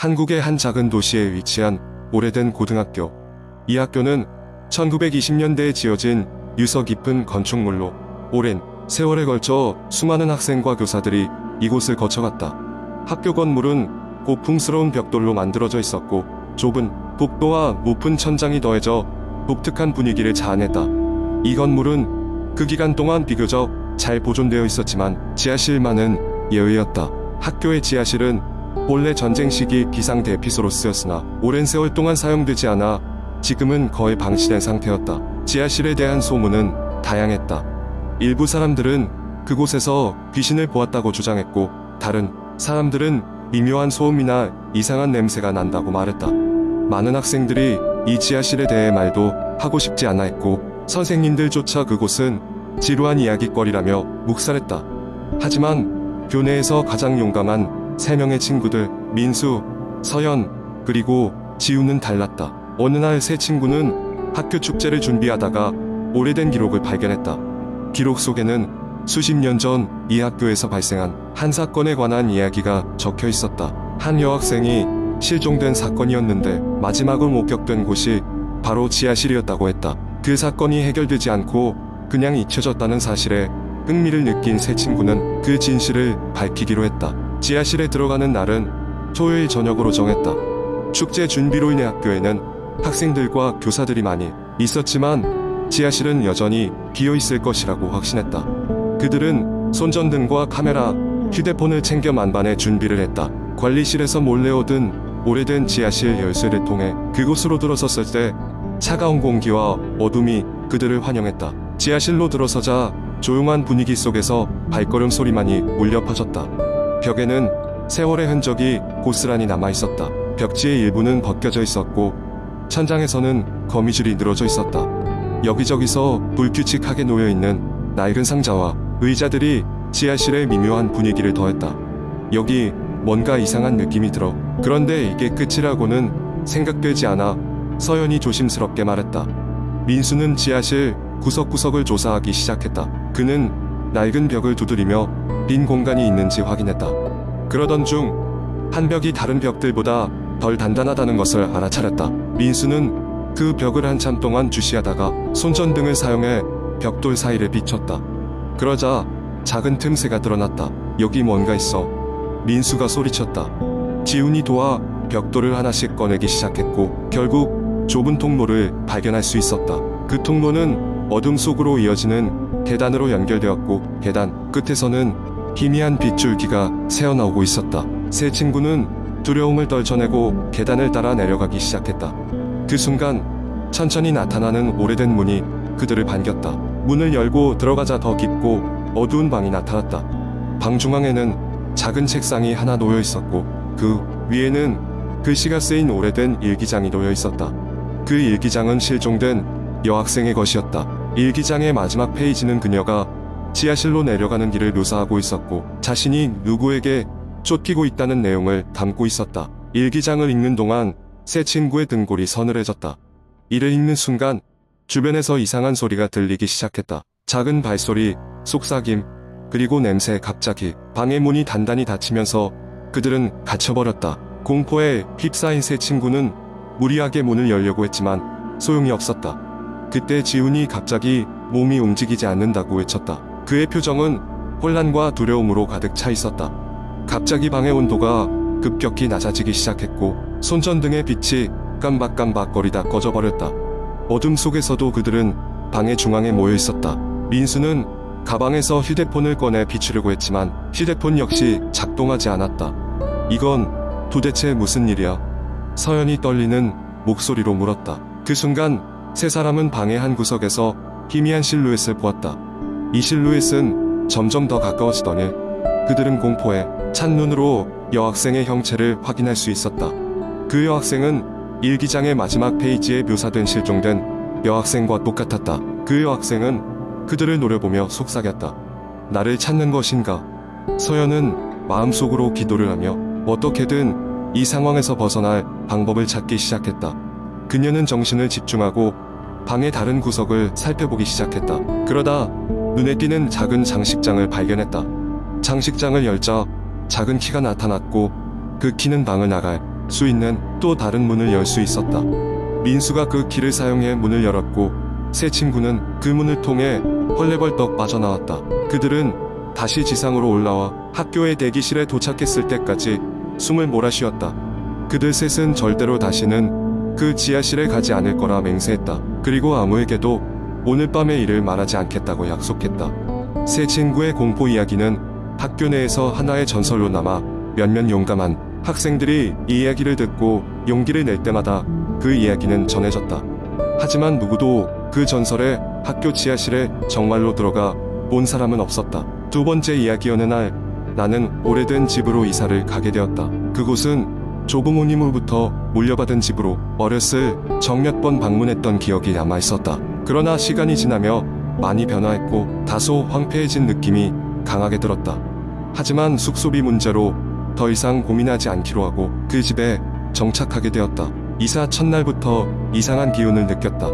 한국의 한 작은 도시에 위치한 오래된 고등학교. 이 학교는 1920년대에 지어진 유서 깊은 건축물로 오랜 세월에 걸쳐 수많은 학생과 교사들이 이곳을 거쳐갔다. 학교 건물은 고풍스러운 벽돌로 만들어져 있었고 좁은 복도와 높은 천장이 더해져 독특한 분위기를 자아냈다. 이 건물은 그 기간 동안 비교적 잘 보존되어 있었지만 지하실만은 예외였다. 학교의 지하실은 본래 전쟁 시기 비상 대피소로 쓰였으나 오랜 세월 동안 사용되지 않아 지금은 거의 방치된 상태였다. 지하실에 대한 소문은 다양했다. 일부 사람들은 그곳에서 귀신을 보았다고 주장했고 다른 사람들은 미묘한 소음이나 이상한 냄새가 난다고 말했다. 많은 학생들이 이 지하실에 대해 말도 하고 싶지 않아 했고 선생님들조차 그곳은 지루한 이야기거리라며 묵살했다. 하지만 교내에서 가장 용감한 3명의 친구들 민수, 서연, 그리고 지우는 달랐다. 어느 날 세 친구는 학교 축제를 준비하다가 오래된 기록을 발견했다. 기록 속에는 수십 년 전 이 학교에서 발생한 한 사건에 관한 이야기가 적혀 있었다. 한 여학생이 실종된 사건이었는데 마지막으로 목격된 곳이 바로 지하실이었다고 했다. 그 사건이 해결되지 않고 그냥 잊혀졌다는 사실에 흥미를 느낀 세 친구는 그 진실을 밝히기로 했다. 지하실에 들어가는 날은 토요일 저녁으로 정했다. 축제 준비로 인해 학교에는 학생들과 교사들이 많이 있었지만 지하실은 여전히 비어있을 것이라고 확신했다. 그들은 손전등과 카메라, 휴대폰을 챙겨 만반의 준비를 했다. 관리실에서 몰래 얻은 오래된 지하실 열쇠를 통해 그곳으로 들어섰을 때 차가운 공기와 어둠이 그들을 환영했다. 지하실로 들어서자 조용한 분위기 속에서 발걸음 소리만이 울려 퍼졌다. 벽에는 세월의 흔적이 고스란히 남아있었다. 벽지의 일부는 벗겨져 있었고 천장에서는 거미줄이 늘어져 있었다. 여기저기서 불규칙하게 놓여있는 낡은 상자와 의자들이 지하실의 미묘한 분위기를 더했다. 여기 뭔가 이상한 느낌이 들어. 그런데 이게 끝이라고는 생각되지 않아 서연이 조심스럽게 말했다. 민수는 지하실 구석구석을 조사하기 시작했다. 그는 낡은 벽을 두드리며 빈 공간이 있는지 확인했다. 그러던 중 한 벽이 다른 벽들보다 덜 단단하다는 것을 알아차렸다. 민수는 그 벽을 한참 동안 주시하다가 손전등을 사용해 벽돌 사이를 비췄다. 그러자 작은 틈새가 드러났다. 여기 뭔가 있어. 민수가 소리쳤다. 지훈이 도와 벽돌을 하나씩 꺼내기 시작했고 결국 좁은 통로를 발견할 수 있었다. 그 통로는 어둠 속으로 이어지는 계단으로 연결되었고 계단 끝에서는 희미한 빗줄기가 새어나오고 있었다. 세 친구는 두려움을 떨쳐내고 계단을 따라 내려가기 시작했다. 그 순간 천천히 나타나는 오래된 문이 그들을 반겼다. 문을 열고 들어가자 더 깊고 어두운 방이 나타났다. 방 중앙에는 작은 책상이 하나 놓여 있었고 그 위에는 글씨가 쓰인 오래된 일기장이 놓여 있었다. 그 일기장은 실종된 여학생의 것이었다. 일기장의 마지막 페이지는 그녀가 지하실로 내려가는 길을 묘사하고 있었고 자신이 누구에게 쫓기고 있다는 내용을 담고 있었다. 일기장을 읽는 동안 세 친구의 등골이 서늘해졌다. 이를 읽는 순간 주변에서 이상한 소리가 들리기 시작했다. 작은 발소리, 속삭임, 그리고 냄새. 갑자기 방의 문이 단단히 닫히면서 그들은 갇혀버렸다. 공포에 휩싸인 세 친구는 무리하게 문을 열려고 했지만 소용이 없었다. 그때 지훈이 갑자기 몸이 움직이지 않는다고 외쳤다. 그의 표정은 혼란과 두려움으로 가득 차 있었다. 갑자기 방의 온도가 급격히 낮아지기 시작했고 손전등의 빛이 깜박깜박거리다 꺼져버렸다. 어둠 속에서도 그들은 방의 중앙에 모여 있었다. 민수는 가방에서 휴대폰을 꺼내 비추려고 했지만 휴대폰 역시 작동하지 않았다. 이건 도대체 무슨 일이야? 서연이 떨리는 목소리로 물었다. 그 순간 세 사람은 방의 한 구석에서 희미한 실루엣을 보았다. 이 실루엣은 점점 더 가까워지더니 그들은 공포에 찬 눈으로 여학생의 형체를 확인할 수 있었다. 그 여학생은 일기장의 마지막 페이지에 묘사된 실종된 여학생과 똑같았다. 그 여학생은 그들을 노려보며 속삭였다. 나를 찾는 것인가? 서연은 마음속으로 기도를 하며 어떻게든 이 상황에서 벗어날 방법을 찾기 시작했다. 그녀는 정신을 집중하고 방의 다른 구석을 살펴보기 시작했다. 그러다 눈에 띄는 작은 장식장을 발견했다. 장식장을 열자 작은 키가 나타났고 그 키는 방을 나갈 수 있는 또 다른 문을 열 수 있었다. 민수가 그 키를 사용해 문을 열었고 세 친구는 그 문을 통해 헐레벌떡 빠져나왔다. 그들은 다시 지상으로 올라와 학교의 대기실에 도착했을 때까지 숨을 몰아쉬었다. 그들 셋은 절대로 다시는 그 지하실에 가지 않을 거라 맹세했다. 그리고 아무에게도 오늘 밤의 일을 말하지 않겠다고 약속했다. 세 친구의 공포 이야기는 학교 내에서 하나의 전설로 남아 몇몇 용감한 학생들이 이 이야기를 듣고 용기를 낼 때마다 그 이야기는 전해졌다. 하지만 누구도 그 전설의 학교 지하실에 정말로 들어가 본 사람은 없었다. 두 번째 이야기 어느 날 나는 오래된 집으로 이사를 가게 되었다. 그곳은 조부모님으로부터 물려받은 집으로 어렸을 적 몇 번 방문했던 기억이 남아 있었다. 그러나 시간이 지나며 많이 변화했고 다소 황폐해진 느낌이 강하게 들었다. 하지만 숙소비 문제로 더 이상 고민하지 않기로 하고 그 집에 정착하게 되었다. 이사 첫날부터 이상한 기운을 느꼈다.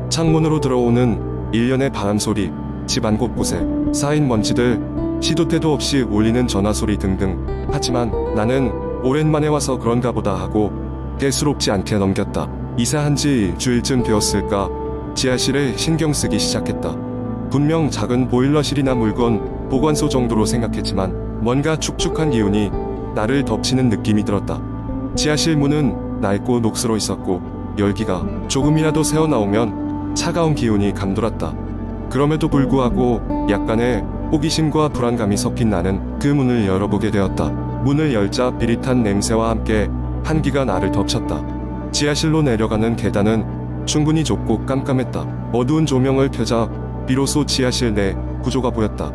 창문으로 들어오는 일련의 바람 소리, 집안 곳곳에 쌓인 먼지들, 시도 때도 없이 울리는 전화 소리 등등. 하지만 나는 오랜만에 와서 그런가 보다 하고 대수롭지 않게 넘겼다. 이사한 지 일주일쯤 되었을까 지하실에 신경 쓰기 시작했다. 분명 작은 보일러실이나 물건 보관소 정도로 생각했지만 뭔가 축축한 기운이 나를 덮치는 느낌이 들었다. 지하실 문은 낡고 녹슬어 있었고 열기가 조금이라도 새어나오면 차가운 기운이 감돌았다. 그럼에도 불구하고 약간의 호기심과 불안감이 섞인 나는 그 문을 열어보게 되었다. 문을 열자 비릿한 냄새와 함께 한기가 나를 덮쳤다. 지하실로 내려가는 계단은 충분히 좁고 깜깜했다. 어두운 조명을 켜자 비로소 지하실 내 구조가 보였다.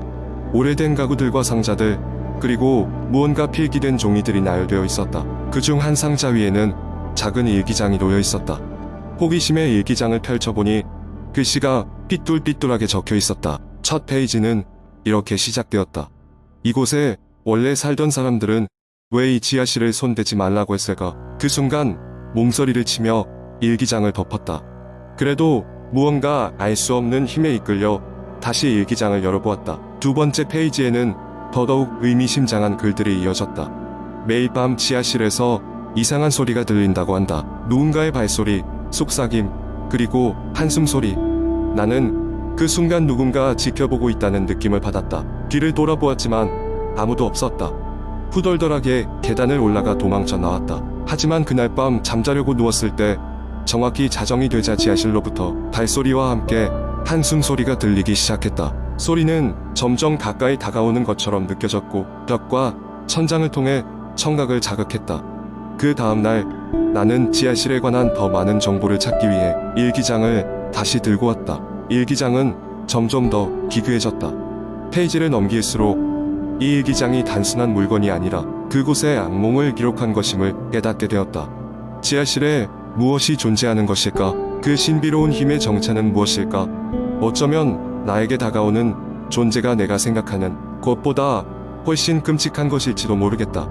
오래된 가구들과 상자들, 그리고 무언가 필기된 종이들이 나열되어 있었다. 그중 한 상자 위에는 작은 일기장이 놓여 있었다. 호기심에 일기장을 펼쳐보니 글씨가 삐뚤삐뚤하게 적혀 있었다. 첫 페이지는 이렇게 시작되었다. 이곳에 원래 살던 사람들은 왜 이 지하실을 손대지 말라고 했을까? 그 순간 몸서리를 치며 일기장을 덮었다. 그래도 무언가 알 수 없는 힘에 이끌려 다시 일기장을 열어보았다. 두 번째 페이지에는 더더욱 의미심장한 글들이 이어졌다. 매일 밤 지하실에서 이상한 소리가 들린다고 한다. 누군가의 발소리, 속삭임, 그리고 한숨소리. 나는 그 순간 누군가 지켜보고 있다는 느낌을 받았다. 뒤를 돌아보았지만 아무도 없었다. 후덜덜하게 계단을 올라가 도망쳐 나왔다. 하지만 그날 밤 잠자려고 누웠을 때 정확히 자정이 되자 지하실로부터 발소리와 함께 한숨소리가 들리기 시작했다. 소리는 점점 가까이 다가오는 것처럼 느껴졌고 벽과 천장을 통해 청각을 자극했다. 그 다음날 나는 지하실에 관한 더 많은 정보를 찾기 위해 일기장을 다시 들고 왔다. 일기장은 점점 더 기괴해졌다. 페이지를 넘길수록 이 일기장이 단순한 물건이 아니라 그곳의 악몽을 기록한 것임을 깨닫게 되었다. 지하실에 무엇이 존재하는 것일까? 그 신비로운 힘의 정체는 무엇일까? 어쩌면 나에게 다가오는 존재가 내가 생각하는 것보다 훨씬 끔찍한 것일지도 모르겠다.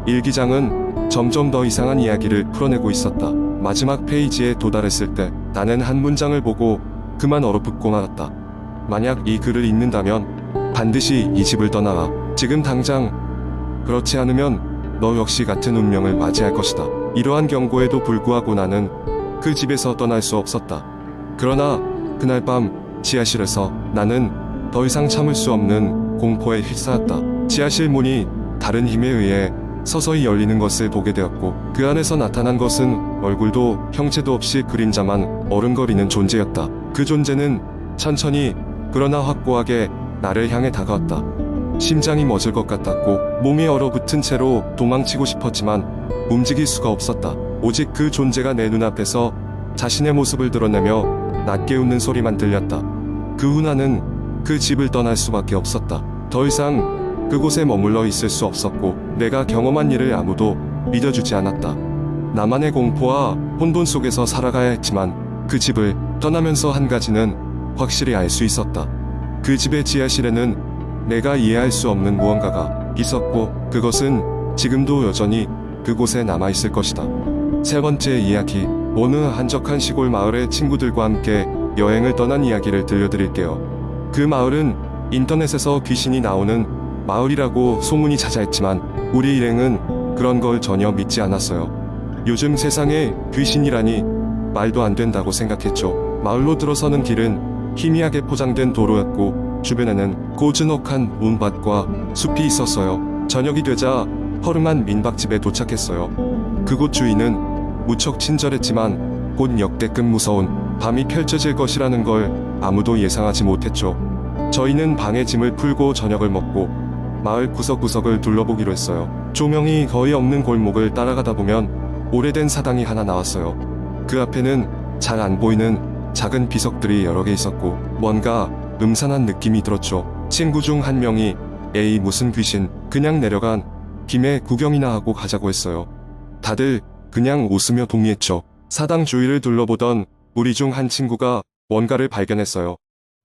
일기장은 점점 더 이상한 이야기를 풀어내고 있었다. 마지막 페이지에 도달했을 때 나는 한 문장을 보고 그만 얼어붙고 말았다. 만약 이 글을 읽는다면 반드시 이 집을 떠나라. 지금 당장. 그렇지 않으면 너 역시 같은 운명을 맞이할 것이다. 이러한 경고에도 불구하고 나는 그 집에서 떠날 수 없었다. 그러나 그날 밤 지하실에서 나는 더 이상 참을 수 없는 공포에 휩싸였다. 지하실 문이 다른 힘에 의해 서서히 열리는 것을 보게 되었고 그 안에서 나타난 것은 얼굴도 형체도 없이 그림자만 어른거리는 존재였다. 그 존재는 천천히 그러나 확고하게 나를 향해 다가왔다. 심장이 멎을 것 같았고 몸이 얼어붙은 채로 도망치고 싶었지만 움직일 수가 없었다. 오직 그 존재가 내 눈앞에서 자신의 모습을 드러내며 낮게 웃는 소리만 들렸다. 그 후 나는 그 집을 떠날 수밖에 없었다. 더 이상 그곳에 머물러 있을 수 없었고 내가 경험한 일을 아무도 믿어주지 않았다. 나만의 공포와 혼돈 속에서 살아가야 했지만 그 집을 떠나면서 한 가지는 확실히 알 수 있었다. 그 집의 지하실에는 내가 이해할 수 없는 무언가가 있었고 그것은 지금도 여전히 그곳에 남아있을 것이다. 세 번째 이야기. 어느 한적한 시골 마을의 친구들과 함께 여행을 떠난 이야기를 들려드릴게요. 그 마을은 인터넷에서 귀신이 나오는 마을이라고 소문이 자자했지만 우리 일행은 그런 걸 전혀 믿지 않았어요. 요즘 세상에 귀신이라니 말도 안 된다고 생각했죠. 마을로 들어서는 길은 희미하게 포장된 도로였고 주변에는 고즈넉한 운밭과 숲이 있었어요. 저녁이 되자 허름한 민박집에 도착했어요. 그곳 주인은 무척 친절했지만 곧 역대급 무서운 밤이 펼쳐질 것이라는 걸 아무도 예상하지 못했죠. 저희는 방에 짐을 풀고 저녁을 먹고 마을 구석구석을 둘러보기로 했어요. 조명이 거의 없는 골목을 따라가다 보면 오래된 사당이 하나 나왔어요. 그 앞에는 잘 안 보이는 작은 비석들이 여러 개 있었고 뭔가 음산한 느낌이 들었죠. 친구 중 한 명이 에이 무슨 귀신, 그냥 내려간 김에 구경이나 하고 가자고 했어요. 다들 그냥 웃으며 동의했죠. 사당 주위를 둘러보던 우리 중 한 친구가 뭔가를 발견했어요.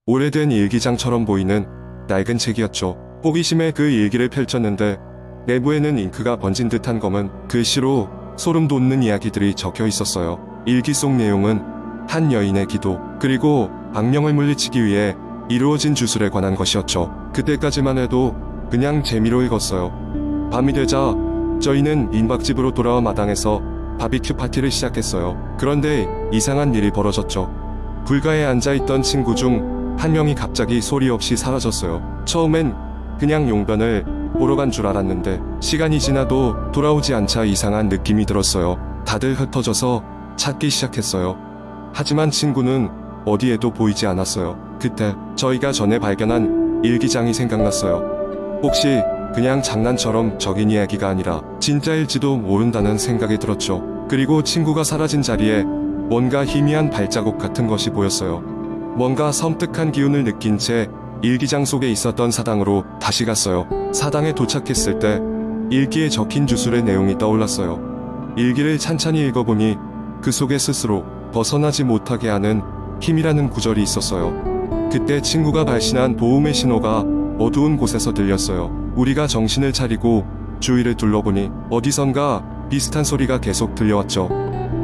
오래된 일기장처럼 보이는 낡은 책이었죠. 호기심에 그 일기를 펼쳤는데 내부에는 잉크가 번진 듯한 검은 글씨로 소름 돋는 이야기들이 적혀 있었어요. 일기 속 내용은 한 여인의 기도, 그리고 악령을 물리치기 위해 이루어진 주술에 관한 것이었죠. 그때까지만 해도 그냥 재미로 읽었어요. 밤이 되자 저희는 민박집으로 돌아와 마당에서 바비큐 파티를 시작했어요. 그런데 이상한 일이 벌어졌죠. 불가에 앉아있던 친구 중 한 명이 갑자기 소리 없이 사라졌어요. 처음엔 그냥 용변을 보러 간 줄 알았는데 시간이 지나도 돌아오지 않자 이상한 느낌이 들었어요. 다들 흩어져서 찾기 시작했어요. 하지만 친구는 어디에도 보이지 않았어요. 그때 저희가 전에 발견한 일기장이 생각났어요. 혹시 그냥 장난처럼 적인 이야기가 아니라 진짜일지도 모른다는 생각이 들었죠. 그리고 친구가 사라진 자리에 뭔가 희미한 발자국 같은 것이 보였어요. 뭔가 섬뜩한 기운을 느낀 채 일기장 속에 있었던 사당으로 다시 갔어요. 사당에 도착했을 때 일기에 적힌 주술의 내용이 떠올랐어요. 일기를 찬찬히 읽어보니 그 속에 스스로 벗어나지 못하게 하는 힘이라는 구절이 있었어요. 그때 친구가 발신한 보험의 신호가 어두운 곳에서 들렸어요. 우리가 정신을 차리고 주위를 둘러보니 어디선가 비슷한 소리가 계속 들려왔죠.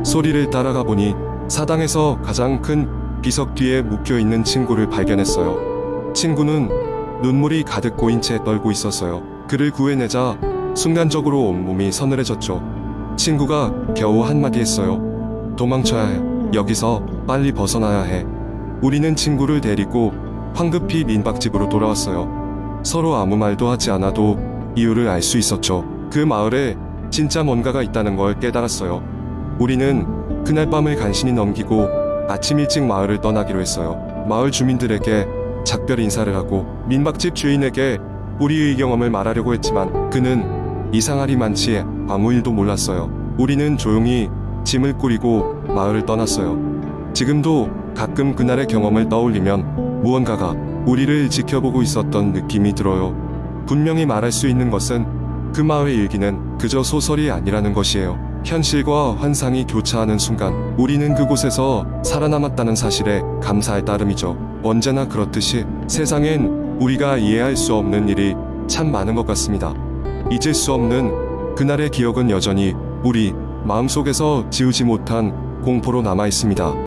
소리를 따라가 보니 사당에서 가장 큰 비석 뒤에 묶여있는 친구를 발견했어요. 친구는 눈물이 가득 고인 채 떨고 있었어요. 그를 구해내자 순간적으로 온몸이 서늘해졌죠. 친구가 겨우 한마디 했어요. 도망쳐야 해. 여기서 빨리 벗어나야 해. 우리는 친구를 데리고 황급히 민박집으로 돌아왔어요. 서로 아무 말도 하지 않아도 이유를 알 수 있었죠. 그 마을에 진짜 뭔가가 있다는 걸 깨달았어요. 우리는 그날 밤을 간신히 넘기고 아침 일찍 마을을 떠나기로 했어요. 마을 주민들에게 작별 인사를 하고 민박집 주인에게 우리의 경험을 말하려고 했지만 그는 이상하리만치 아무 일도 몰랐어요. 우리는 조용히 짐을 꾸리고 마을을 떠났어요. 지금도 가끔 그날의 경험을 떠올리면 무언가가 우리를 지켜보고 있었던 느낌이 들어요. 분명히 말할 수 있는 것은 그 마을의 일기는 그저 소설이 아니라는 것이에요. 현실과 환상이 교차하는 순간 우리는 그곳에서 살아남았다는 사실에 감사할 따름이죠. 언제나 그렇듯이 세상엔 우리가 이해할 수 없는 일이 참 많은 것 같습니다. 잊을 수 없는 그날의 기억은 여전히 우리 마음속에서 지우지 못한 공포로 남아 있습니다.